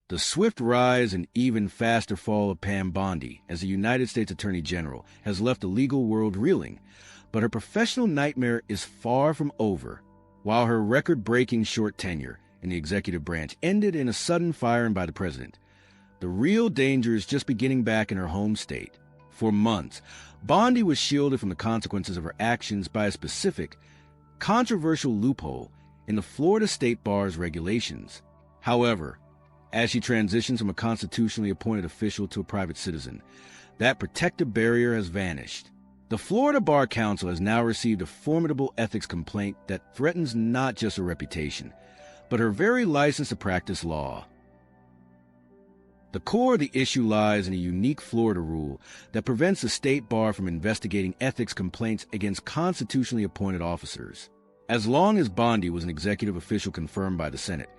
The swift rise and even faster fall of Pam Bondi as the United States Attorney General has left the legal world reeling, but her professional nightmare is far from over. While her record-breaking short tenure in the executive branch ended in a sudden firing by the president, the real danger is just beginning back in her home state. For months, Bondi was shielded from the consequences of her actions by a specific, controversial loophole in the Florida State Bar's regulations. However, as she transitions from a constitutionally appointed official to a private citizen, that protective barrier has vanished. The Florida Bar Council has now received a formidable ethics complaint that threatens not just her reputation, but her very license to practice law. The core of the issue lies in a unique Florida rule that prevents the state bar from investigating ethics complaints against constitutionally appointed officers. As long as Bondi was an executive official confirmed by the Senate,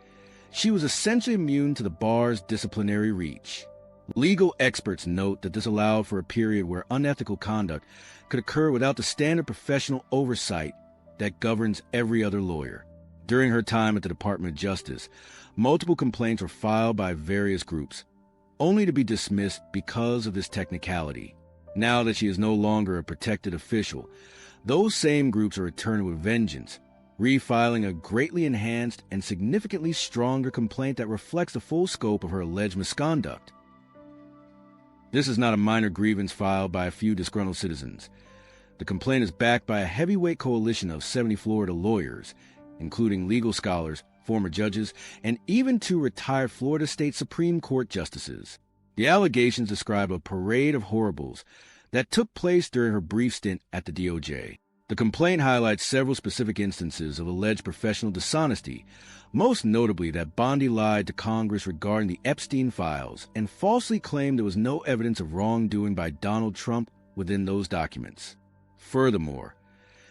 she was essentially immune to the bar's disciplinary reach. Legal experts note that this allowed for a period where unethical conduct could occur without the standard professional oversight that governs every other lawyer. During her time at the Department of Justice, multiple complaints were filed by various groups, only to be dismissed because of this technicality. Now that she is no longer a protected official, those same groups are returning with vengeance, refiling a greatly enhanced and significantly stronger complaint that reflects the full scope of her alleged misconduct. This is not a minor grievance filed by a few disgruntled citizens. The complaint is backed by a heavyweight coalition of 70 Florida lawyers, including legal scholars, former judges, and even 2 retired Florida State Supreme Court justices. The allegations describe a parade of horribles that took place during her brief stint at the DOJ. The complaint highlights several specific instances of alleged professional dishonesty, most notably that Bondi lied to Congress regarding the Epstein files and falsely claimed there was no evidence of wrongdoing by Donald Trump within those documents. Furthermore,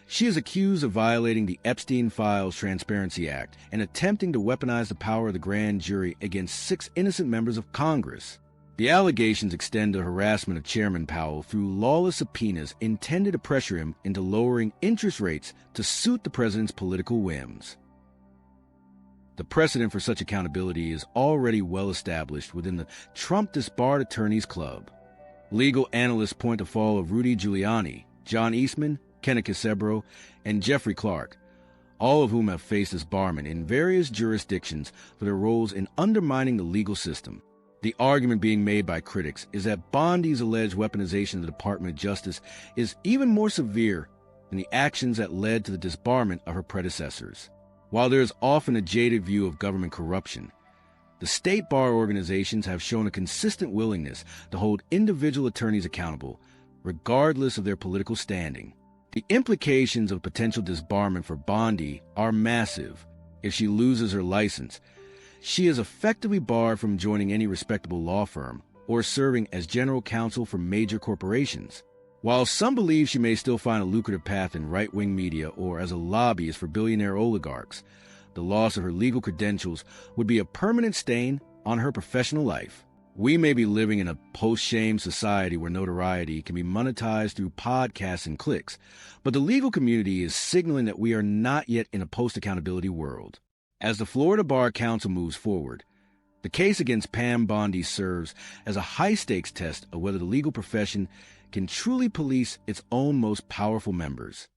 she is accused of violating the Epstein Files Transparency Act and attempting to weaponize the power of the grand jury against 6 innocent members of Congress. The allegations extend to harassment of Chairman Powell through lawless subpoenas intended to pressure him into lowering interest rates to suit the president's political whims. The precedent for such accountability is already well established within the Trump Disbarred Attorneys Club. Legal analysts point to the fall of Rudy Giuliani, John Eastman, Kenneth Casebro, and Jeffrey Clark, all of whom have faced disbarment in various jurisdictions for their roles in undermining the legal system. The argument being made by critics is that Bondi's alleged weaponization of the Department of Justice is even more severe than the actions that led to the disbarment of her predecessors. While there is often a jaded view of government corruption, the state bar organizations have shown a consistent willingness to hold individual attorneys accountable, regardless of their political standing. The implications of potential disbarment for Bondi are massive. If she loses her license, she is effectively barred from joining any respectable law firm or serving as general counsel for major corporations. While some believe she may still find a lucrative path in right-wing media or as a lobbyist for billionaire oligarchs, the loss of her legal credentials would be a permanent stain on her professional life. We may be living in a post-shame society where notoriety can be monetized through podcasts and clicks, but the legal community is signaling that we are not yet in a post-accountability world. As the Florida Bar Council moves forward, the case against Pam Bondi serves as a high-stakes test of whether the legal profession can truly police its own most powerful members.